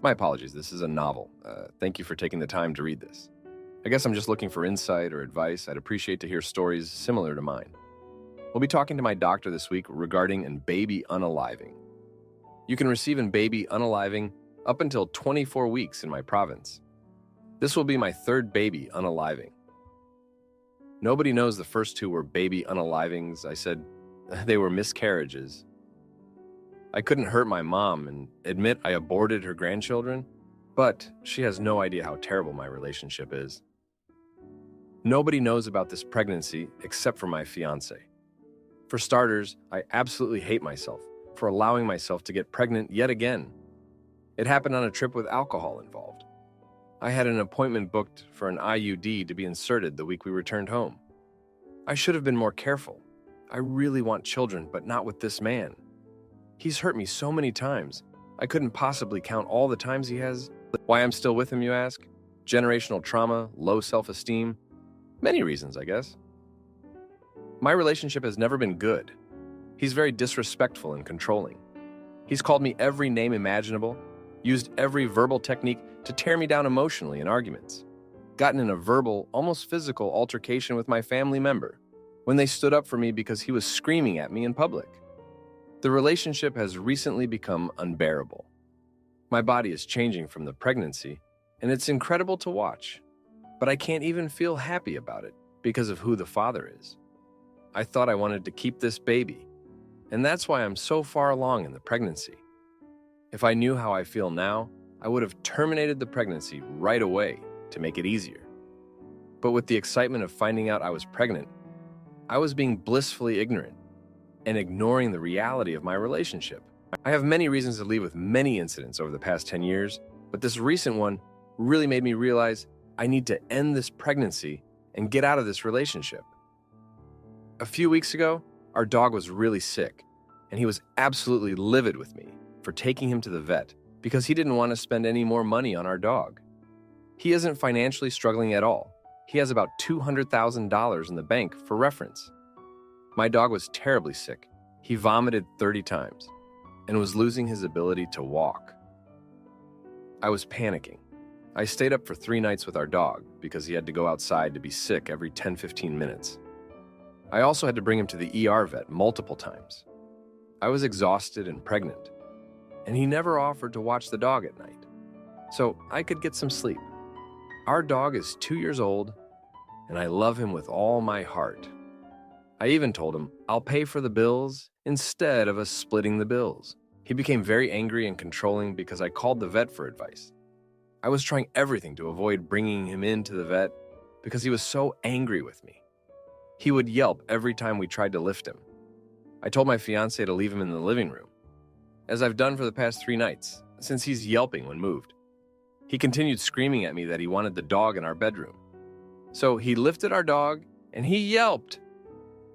My apologies, this is a novel. Thank you for taking the time to read this. I guess I'm just looking for insight or advice. I'd appreciate to hear stories similar to mine. We'll be talking to my doctor this week regarding an baby unaliving. You can receive an baby unaliving up until 24 weeks in my province. This will be my third baby unaliving. Nobody knows the first two were baby unalivings. I said they were miscarriages. I couldn't hurt my mom and admit I aborted her grandchildren, but she has no idea how terrible my relationship is. Nobody knows about this pregnancy except for my fiancé. For starters, I absolutely hate myself for allowing myself to get pregnant yet again. It happened on a trip with alcohol involved. I had an appointment booked for an IUD to be inserted the week we returned home. I should have been more careful. I really want children, but not with this man. He's hurt me so many times, I couldn't possibly count all the times he has. Why I'm still with him, you ask? Generational trauma, low self-esteem. Many reasons, I guess. My relationship has never been good. He's very disrespectful and controlling. He's called me every name imaginable, used every verbal technique to tear me down emotionally in arguments, gotten in a verbal, almost physical altercation with my family member when they stood up for me because he was screaming at me in public. The relationship has recently become unbearable. My body is changing from the pregnancy, and it's incredible to watch, but I can't even feel happy about it because of who the father is. I thought I wanted to keep this baby, and that's why I'm so far along in the pregnancy. If I knew how I feel now, I would have terminated the pregnancy right away to make it easier. But with the excitement of finding out I was pregnant, I was being blissfully ignorant and ignoring the reality of my relationship. I have many reasons to leave with many incidents over the past 10 years, but this recent one really made me realize I need to end this pregnancy and get out of this relationship. A few weeks ago, our dog was really sick, and he was absolutely livid with me for taking him to the vet because he didn't want to spend any more money on our dog. He isn't financially struggling at all. He has about $200,000 in the bank for reference. My dog was terribly sick. He vomited 30 times and was losing his ability to walk. I was panicking. I stayed up for 3 nights with our dog because he had to go outside to be sick every 10-15 minutes. I also had to bring him to the ER vet multiple times. I was exhausted and pregnant, and he never offered to watch the dog at night, so I could get some sleep. Our dog is 2 years old, and I love him with all my heart. I even told him I'll pay for the bills instead of us splitting the bills. He became very angry and controlling because I called the vet for advice. I was trying everything to avoid bringing him into the vet because he was so angry with me. He would yelp every time we tried to lift him. I told my fiancé to leave him in the living room, as I've done for the past 3 nights, since he's yelping when moved. He continued screaming at me that he wanted the dog in our bedroom. So he lifted our dog and he yelped.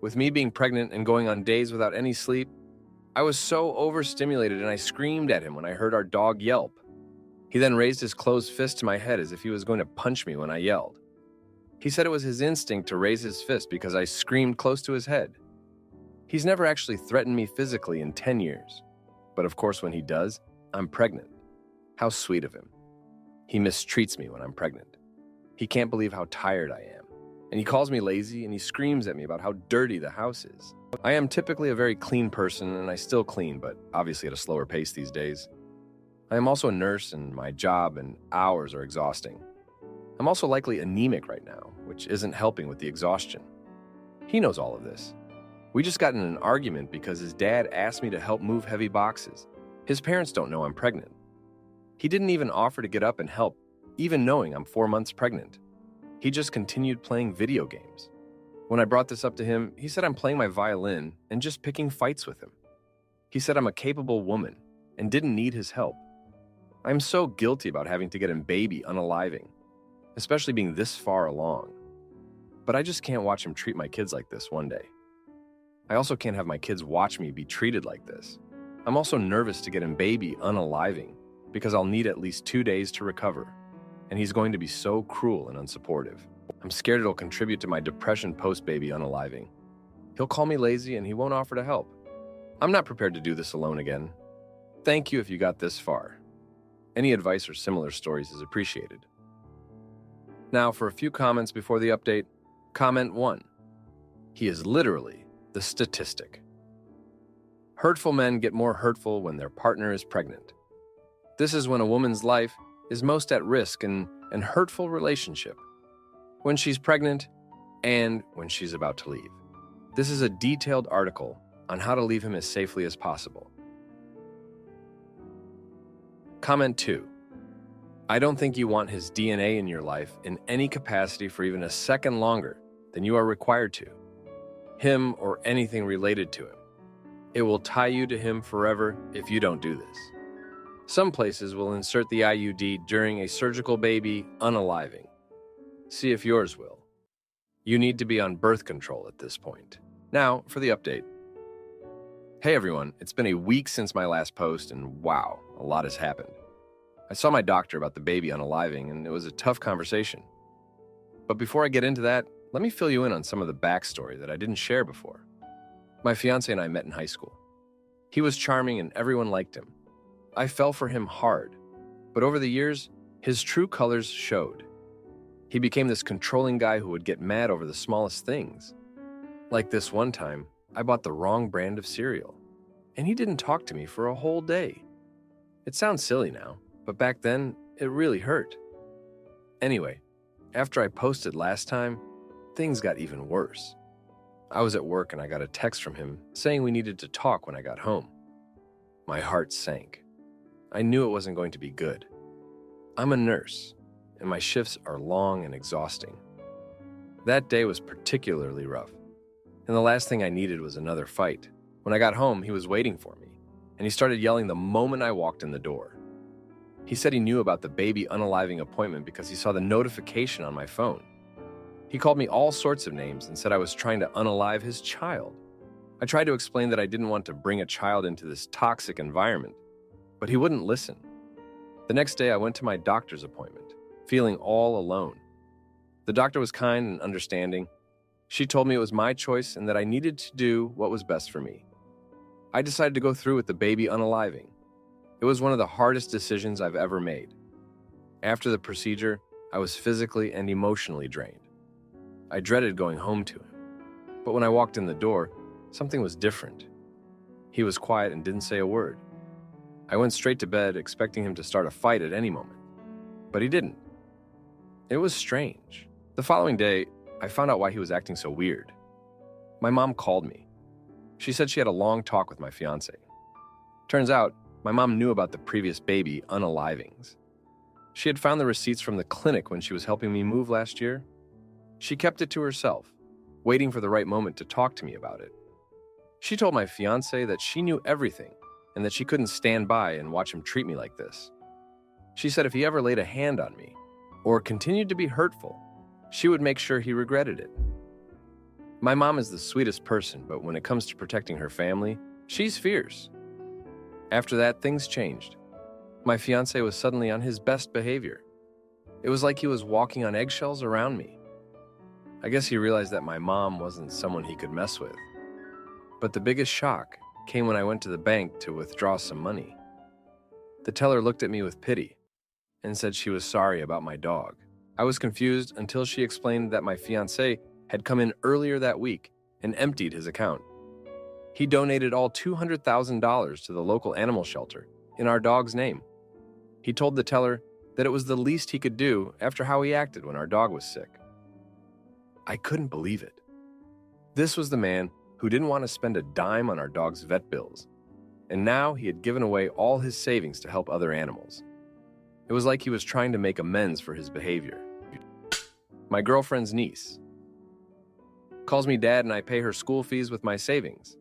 With me being pregnant and going on days without any sleep, I was so overstimulated and I screamed at him when I heard our dog yelp. He then raised his closed fist to my head as if he was going to punch me when I yelled. He said it was his instinct to raise his fist because I screamed close to his head. He's never actually threatened me physically in 10 years. But of course, when he does, I'm pregnant. How sweet of him. He mistreats me when I'm pregnant. He can't believe how tired I am. And he calls me lazy and he screams at me about how dirty the house is. I am typically a very clean person and I still clean, but obviously at a slower pace these days. I am also a nurse and my job and hours are exhausting. I'm also likely anemic right now, which isn't helping with the exhaustion. He knows all of this. We just got in an argument because his dad asked me to help move heavy boxes. His parents don't know I'm pregnant. He didn't even offer to get up and help, even knowing I'm 4 months pregnant. He just continued playing video games. When I brought this up to him, he said I'm playing my violin and just picking fights with him. He said I'm a capable woman and didn't need his help. I'm so guilty about having to get him baby unaliving, especially being this far along. But I just can't watch him treat my kids like this one day. I also can't have my kids watch me be treated like this. I'm also nervous to get him baby unaliving because I'll need at least 2 days to recover, and he's going to be so cruel and unsupportive. I'm scared it'll contribute to my depression post-baby unaliving. He'll call me lazy and he won't offer to help. I'm not prepared to do this alone again. Thank you if you got this far. Any advice or similar stories is appreciated. Now, for a few comments before the update. Comment 1. He is literally the statistic. Hurtful men get more hurtful when their partner is pregnant. This is when a woman's life is most at risk in an hurtful relationship. When she's pregnant and when she's about to leave. This is a detailed article on how to leave him as safely as possible. Comment 2. I don't think you want his DNA in your life in any capacity for even a second longer than you are required to. Him or anything related to him. It will tie you to him forever if you don't do this. Some places will insert the IUD during a surgical baby unaliving. See if yours will. You need to be on birth control at this point. Now, for the update. Hey everyone, it's been a week since my last post, and wow, a lot has happened. I saw my doctor about the baby unaliving, and it was a tough conversation. But before I get into that, let me fill you in on some of the backstory that I didn't share before. My fiancé and I met in high school. He was charming and everyone liked him. I fell for him hard, but over the years, his true colors showed. He became this controlling guy who would get mad over the smallest things. Like this one time, I bought the wrong brand of cereal, and he didn't talk to me for a whole day. It sounds silly now, but back then, it really hurt. Anyway, after I posted last time, things got even worse. I was at work and I got a text from him saying we needed to talk when I got home. My heart sank. I knew it wasn't going to be good. I'm a nurse, and my shifts are long and exhausting. That day was particularly rough, and the last thing I needed was another fight. When I got home, he was waiting for me, and he started yelling the moment I walked in the door. He said he knew about the baby unaliving appointment because he saw the notification on my phone. He called me all sorts of names and said I was trying to unalive his child. I tried to explain that I didn't want to bring a child into this toxic environment, but he wouldn't listen. The next day, I went to my doctor's appointment, feeling all alone. The doctor was kind and understanding. She told me it was my choice and that I needed to do what was best for me. I decided to go through with the baby unaliving. It was one of the hardest decisions I've ever made. After the procedure, I was physically and emotionally drained. I dreaded going home to him. But when I walked in the door, something was different. He was quiet and didn't say a word. I went straight to bed, expecting him to start a fight at any moment. But he didn't. It was strange. The following day, I found out why he was acting so weird. My mom called me. She said she had a long talk with my fiancé. Turns out, my mom knew about the previous baby unalivings. She had found the receipts from the clinic when she was helping me move last year. She kept it to herself, waiting for the right moment to talk to me about it. She told my fiancé that she knew everything and that she couldn't stand by and watch him treat me like this. She said if he ever laid a hand on me or continued to be hurtful, she would make sure he regretted it. My mom is the sweetest person, but when it comes to protecting her family, she's fierce. After that, things changed. My fiancé was suddenly on his best behavior. It was like he was walking on eggshells around me. I guess he realized that my mom wasn't someone he could mess with. But the biggest shock came when I went to the bank to withdraw some money. The teller looked at me with pity and said she was sorry about my dog. I was confused until she explained that my fiancé had come in earlier that week and emptied his account. He donated all $200,000 to the local animal shelter in our dog's name. He told the teller that it was the least he could do after how he acted when our dog was sick. I couldn't believe it. This was the man who didn't want to spend a dime on our dog's vet bills, and now he had given away all his savings to help other animals. It was like he was trying to make amends for his behavior. My girlfriend's niece calls me dad and I pay her school fees with my savings.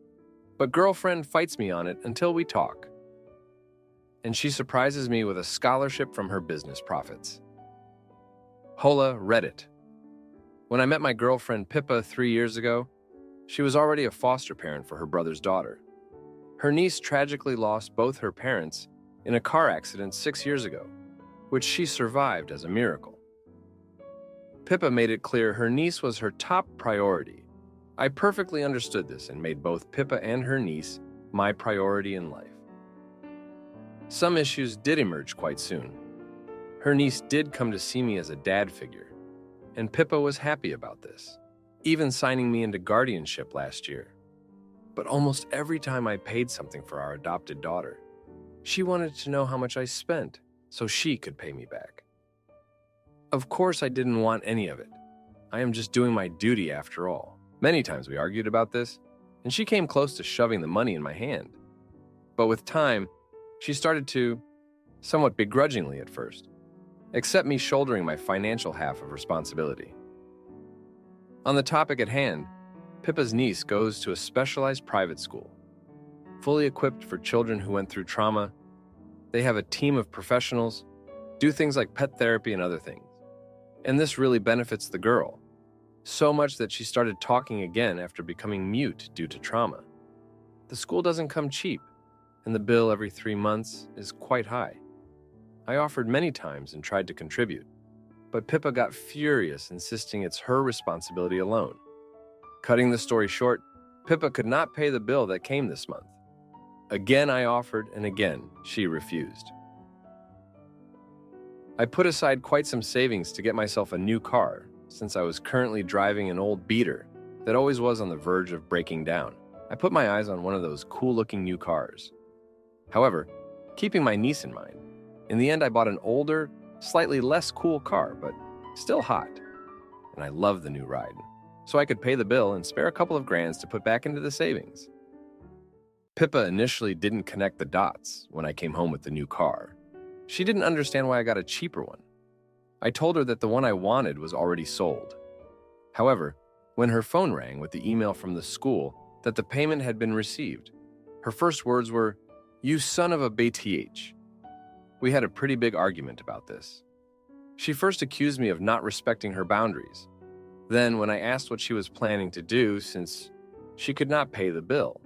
But girlfriend fights me on it until we talk. And she surprises me with a scholarship from her business profits. Hola, Reddit. When I met my girlfriend Pippa 3 years ago, she was already a foster parent for her brother's daughter. Her niece tragically lost both her parents in a car accident 6 years ago, which she survived as a miracle. Pippa made it clear her niece was her top priority. I perfectly understood this and made both Pippa and her niece my priority in life. Some issues did emerge quite soon. Her niece did come to see me as a dad figure, and Pippa was happy about this, even signing me into guardianship last year. But almost every time I paid something for our adopted daughter, she wanted to know how much I spent so she could pay me back. Of course, I didn't want any of it. I am just doing my duty after all. Many times we argued about this, and she came close to shoving the money in my hand. But with time, she started to, somewhat begrudgingly at first, accept me shouldering my financial half of responsibility. On the topic at hand, Pippa's niece goes to a specialized private school, fully equipped for children who went through trauma. They have a team of professionals, do things like pet therapy and other things. And this really benefits the girl, so much that she started talking again after becoming mute due to trauma. The school doesn't come cheap, and the bill every 3 months is quite high. I offered many times and tried to contribute, but Pippa got furious, insisting it's her responsibility alone. Cutting the story short, Pippa could not pay the bill that came this month. Again I offered, and again she refused. I put aside quite some savings to get myself a new car, since I was currently driving an old beater that always was on the verge of breaking down. I put my eyes on one of those cool-looking new cars. However, keeping my niece in mind, in the end I bought an older, slightly less cool car, but still hot. And I love the new ride, so I could pay the bill and spare a couple of grands to put back into the savings. Pippa initially didn't connect the dots when I came home with the new car. She didn't understand why I got a cheaper one. I told her that the one I wanted was already sold. However, when her phone rang with the email from the school that the payment had been received, her first words were, "You son of a BTH." We had a pretty big argument about this. She first accused me of not respecting her boundaries. Then, when I asked what she was planning to do since she could not pay the bill,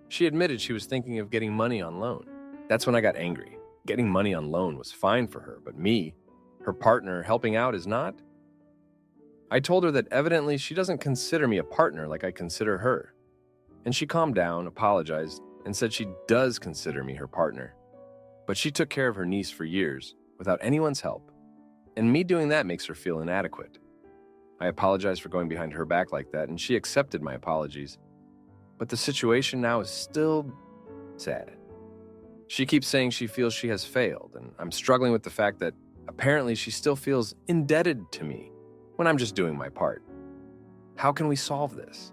she admitted she was thinking of getting money on loan. That's when I got angry. Getting money on loan was fine for her, but me, her partner, helping out is not? I told her that evidently she doesn't consider me a partner like I consider her. And she calmed down, apologized, and said she does consider me her partner. But she took care of her niece for years, without anyone's help, and me doing that makes her feel inadequate. I apologized for going behind her back like that, and she accepted my apologies. But the situation now is still sad. She keeps saying she feels she has failed, and I'm struggling with the fact that apparently she still feels indebted to me when I'm just doing my part. How can we solve this?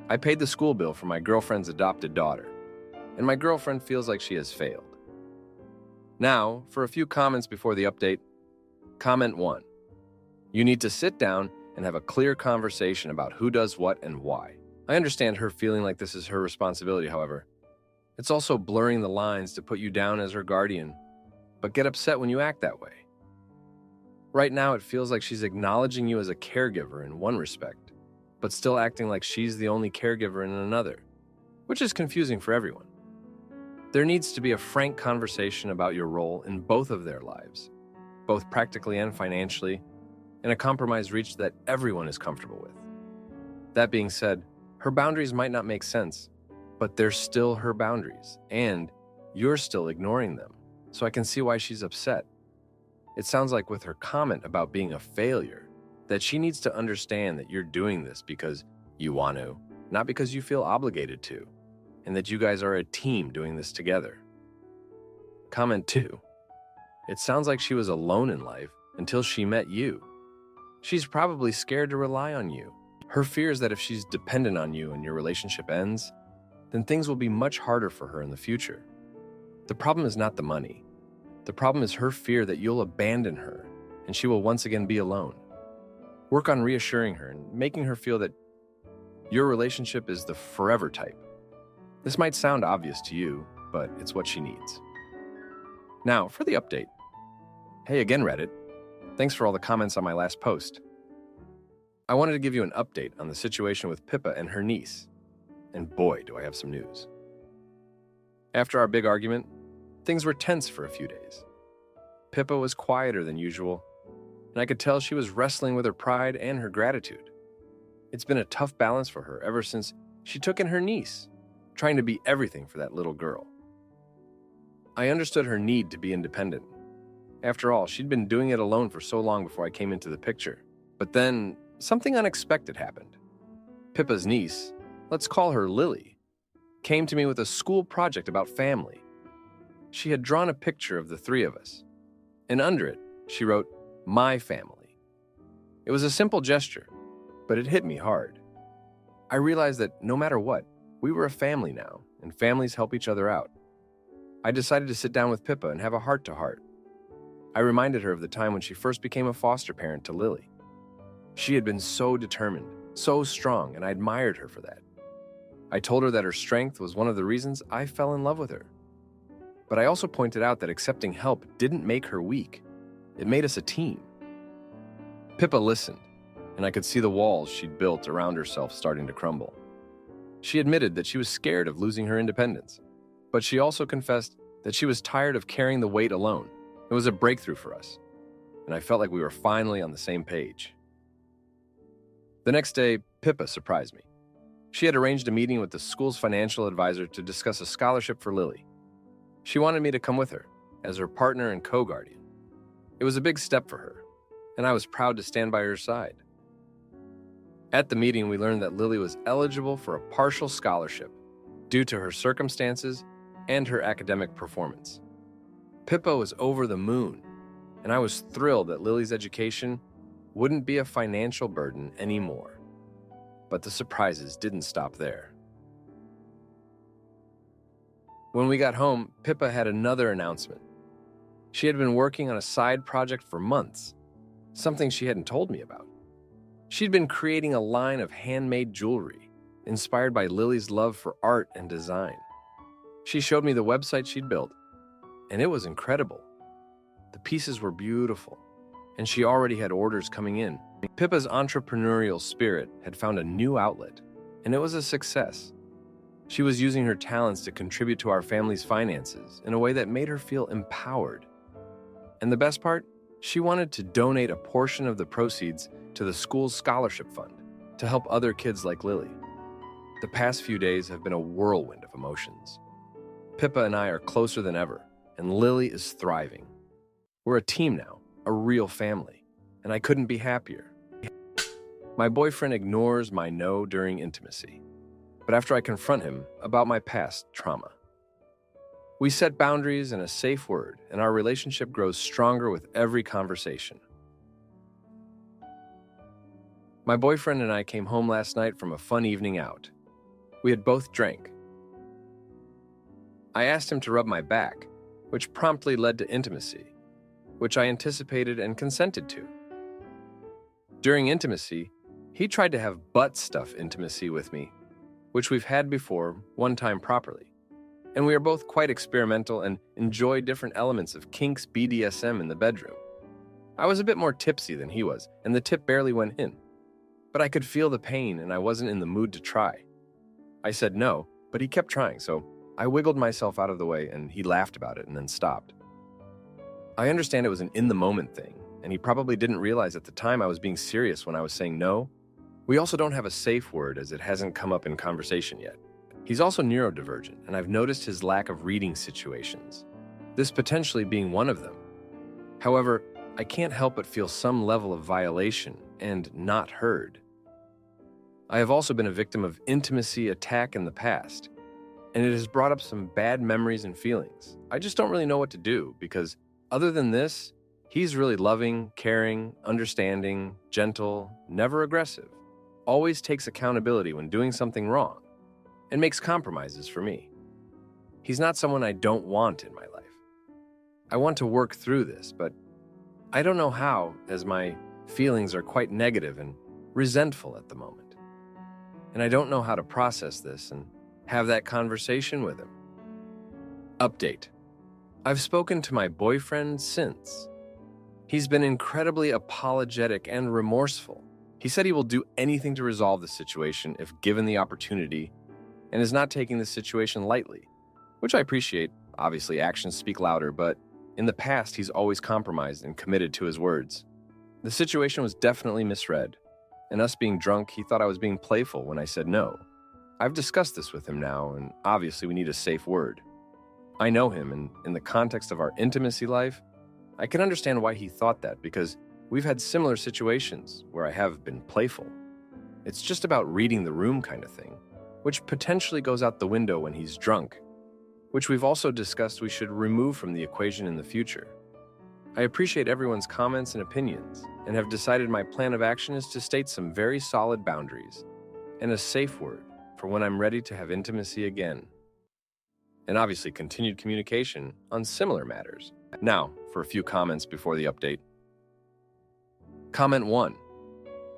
I paid the school bill for my girlfriend's adopted daughter, and my girlfriend feels like she has failed. Now, for a few comments before the update. Comment 1. You need to sit down and have a clear conversation about who does what and why. I understand her feeling like this is her responsibility, however. It's also blurring the lines to put you down as her guardian, but get upset when you act that way. Right now, it feels like she's acknowledging you as a caregiver in one respect, but still acting like she's the only caregiver in another, which is confusing for everyone. There needs to be a frank conversation about your role in both of their lives, both practically and financially, and a compromise reached that everyone is comfortable with. That being said, her boundaries might not make sense, but they're still her boundaries, and you're still ignoring them, so I can see why she's upset. It sounds like with her comment about being a failure, that she needs to understand that you're doing this because you want to, not because you feel obligated to, and that you guys are a team doing this together. Comment 2. It sounds like she was alone in life until she met you. She's probably scared to rely on you. Her fear is that if she's dependent on you and your relationship ends, then things will be much harder for her in the future. The problem is not the money. The problem is her fear that you'll abandon her and she will once again be alone. Work on reassuring her and making her feel that your relationship is the forever type. This might sound obvious to you, but it's what she needs. Now, for the update. Hey again, Reddit. Thanks for all the comments on my last post. I wanted to give you an update on the situation with Pippa and her niece. And boy, do I have some news. After our big argument, things were tense for a few days. Pippa was quieter than usual, and I could tell she was wrestling with her pride and her gratitude. It's been a tough balance for her ever since she took in her niece, trying to be everything for that little girl. I understood her need to be independent. After all, she'd been doing it alone for so long before I came into the picture. But then, something unexpected happened. Pippa's niece, let's call her Lily, came to me with a school project about family. She had drawn a picture of the three of us, and under it, she wrote, "My family." It was a simple gesture, but it hit me hard. I realized that no matter what, we were a family now, and families help each other out. I decided to sit down with Pippa and have a heart-to-heart. I reminded her of the time when she first became a foster parent to Lily. She had been so determined, so strong, and I admired her for that. I told her that her strength was one of the reasons I fell in love with her. But I also pointed out that accepting help didn't make her weak. It made us a team. Pippa listened, and I could see the walls she'd built around herself starting to crumble. She admitted that she was scared of losing her independence, but she also confessed that she was tired of carrying the weight alone. It was a breakthrough for us, and I felt like we were finally on the same page. The next day, Pippa surprised me. She had arranged a meeting with the school's financial advisor to discuss a scholarship for Lily. She wanted me to come with her, as her partner and co-guardian. It was a big step for her, and I was proud to stand by her side. At the meeting, we learned that Lily was eligible for a partial scholarship due to her circumstances and her academic performance. Pippa was over the moon, and I was thrilled that Lily's education wouldn't be a financial burden anymore. But the surprises didn't stop there. When we got home, Pippa had another announcement. She had been working on a side project for months, something she hadn't told me about. She'd been creating a line of handmade jewelry, inspired by Lily's love for art and design. She showed me the website she'd built, and it was incredible. The pieces were beautiful, and she already had orders coming in. Pippa's entrepreneurial spirit had found a new outlet, and it was a success. She was using her talents to contribute to our family's finances in a way that made her feel empowered. And the best part? She wanted to donate a portion of the proceeds to the school's scholarship fund to help other kids like Lily. The past few days have been a whirlwind of emotions. Pippa and I are closer than ever, and Lily is thriving. We're a team now, a real family, and I couldn't be happier. My boyfriend ignores my no during intimacy, but after I confront him about my past trauma. We set boundaries and a safe word, and our relationship grows stronger with every conversation. My boyfriend and I came home last night from a fun evening out. We had both drank. I asked him to rub my back, which promptly led to intimacy, which I anticipated and consented to. During intimacy, he tried to have butt stuff intimacy with me, which we've had before, one time properly. And we are both quite experimental and enjoy different elements of kinks BDSM in the bedroom. I was a bit more tipsy than he was, and the tip barely went in. But I could feel the pain, and I wasn't in the mood to try. I said no, but he kept trying, so I wiggled myself out of the way, and he laughed about it and then stopped. I understand it was an in-the-moment thing, and he probably didn't realize at the time I was being serious when I was saying no. We also don't have a safe word as it hasn't come up in conversation yet. He's also neurodivergent, and I've noticed his lack of reading situations, this potentially being one of them. However, I can't help but feel some level of violation and not heard. I have also been a victim of intimacy attack in the past, and it has brought up some bad memories and feelings. I just don't really know what to do because other than this, he's really loving, caring, understanding, gentle, never aggressive, always takes accountability when doing something wrong, and makes compromises for me. He's not someone I don't want in my life. I want to work through this, but I don't know how, as my feelings are quite negative and resentful at the moment. And I don't know how to process this and have that conversation with him. Update. I've spoken to my boyfriend since. He's been incredibly apologetic and remorseful. He said he will do anything to resolve the situation if given the opportunity, and is not taking the situation lightly, which I appreciate. Obviously, actions speak louder, but in the past, he's always compromised and committed to his words. The situation was definitely misread, and us being drunk, he thought I was being playful when I said no. I've discussed this with him now, and obviously we need a safe word. I know him, and in the context of our intimacy life, I can understand why he thought that because we've had similar situations where I have been playful. It's just about reading the room kind of thing, which potentially goes out the window when he's drunk, which we've also discussed we should remove from the equation in the future. I appreciate everyone's comments and opinions, and have decided my plan of action is to state some very solid boundaries and a safe word for when I'm ready to have intimacy again. And obviously continued communication on similar matters. Now, for a few comments before the update. Comment 1.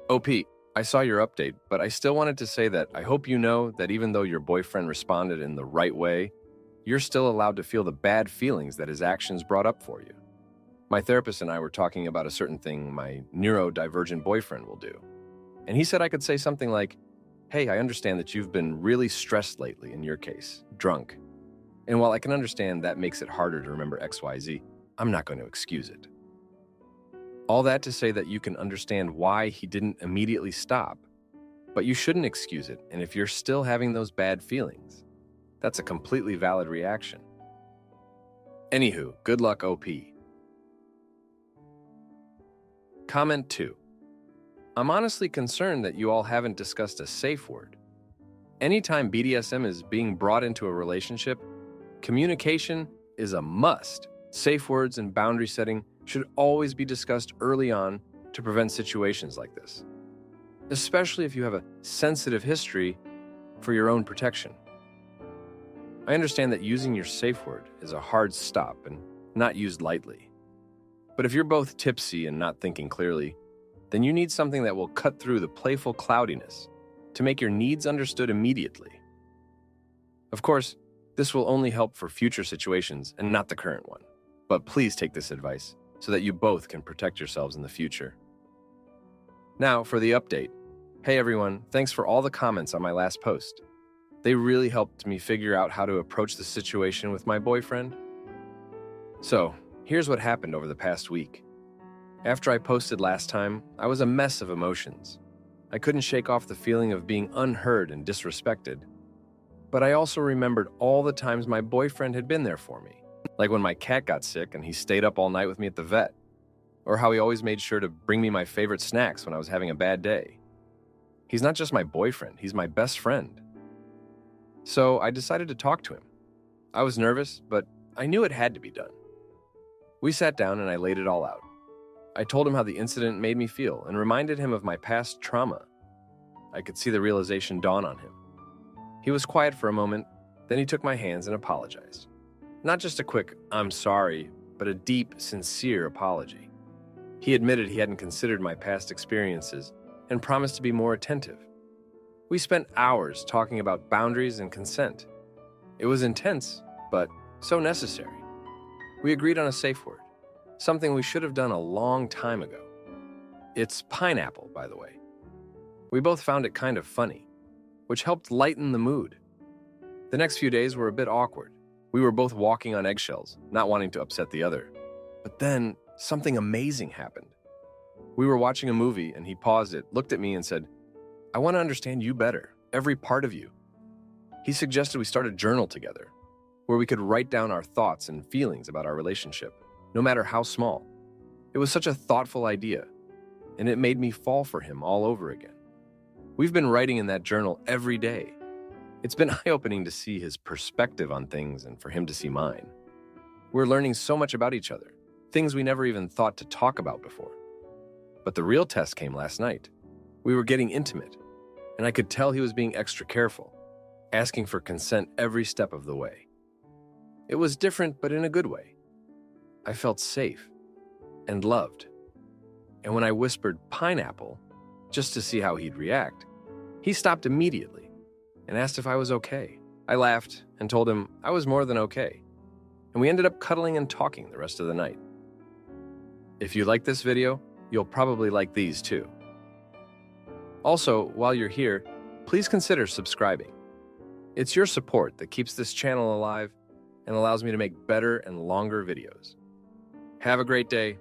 OP, I saw your update, but I still wanted to say that I hope you know that even though your boyfriend responded in the right way, you're still allowed to feel the bad feelings that his actions brought up for you. My therapist and I were talking about a certain thing my neurodivergent boyfriend will do. And he said I could say something like, "Hey, I understand that you've been really stressed lately, in your case, drunk. And while I can understand that makes it harder to remember XYZ, I'm not going to excuse it." All that to say that you can understand why he didn't immediately stop, but you shouldn't excuse it. And if you're still having those bad feelings, that's a completely valid reaction. Anywho, good luck, OP. Comment 2. I'm honestly concerned that you all haven't discussed a safe word. Anytime BDSM is being brought into a relationship, communication is a must. Safe words and boundary setting should always be discussed early on to prevent situations like this, especially if you have a sensitive history for your own protection. I understand that using your safe word is a hard stop and not used lightly. But if you're both tipsy and not thinking clearly, then you need something that will cut through the playful cloudiness to make your needs understood immediately. Of course, this will only help for future situations and not the current one. But please take this advice so that you both can protect yourselves in the future. Now for the update. Hey everyone, thanks for all the comments on my last post. They really helped me figure out how to approach the situation with my boyfriend. So, here's what happened over the past week. After I posted last time, I was a mess of emotions. I couldn't shake off the feeling of being unheard and disrespected. But I also remembered all the times my boyfriend had been there for me. Like when my cat got sick and he stayed up all night with me at the vet. Or how he always made sure to bring me my favorite snacks when I was having a bad day. He's not just my boyfriend, he's my best friend. So I decided to talk to him. I was nervous, but I knew it had to be done. We sat down and I laid it all out. I told him how the incident made me feel and reminded him of my past trauma. I could see the realization dawn on him. He was quiet for a moment, then he took my hands and apologized. Not just a quick, "I'm sorry," but a deep, sincere apology. He admitted he hadn't considered my past experiences and promised to be more attentive. We spent hours talking about boundaries and consent. It was intense, but so necessary. We agreed on a safe word, something we should have done a long time ago. It's pineapple, by the way. We both found it kind of funny, which helped lighten the mood. The next few days were a bit awkward. We were both walking on eggshells, not wanting to upset the other. But then, something amazing happened. We were watching a movie, and he paused it, looked at me, and said, "I want to understand you better, every part of you." He suggested we start a journal together, where we could write down our thoughts and feelings about our relationship, no matter how small. It was such a thoughtful idea, and it made me fall for him all over again. We've been writing in that journal every day. It's been eye-opening to see his perspective on things and for him to see mine. We're learning so much about each other, things we never even thought to talk about before. But the real test came last night. We were getting intimate, and I could tell he was being extra careful, asking for consent every step of the way. It was different, but in a good way. I felt safe and loved. And when I whispered pineapple, just to see how he'd react, he stopped immediately and asked if I was okay. I laughed and told him I was more than okay. And we ended up cuddling and talking the rest of the night. If you like this video, you'll probably like these too. Also, while you're here, please consider subscribing. It's your support that keeps this channel alive and allows me to make better and longer videos. Have a great day.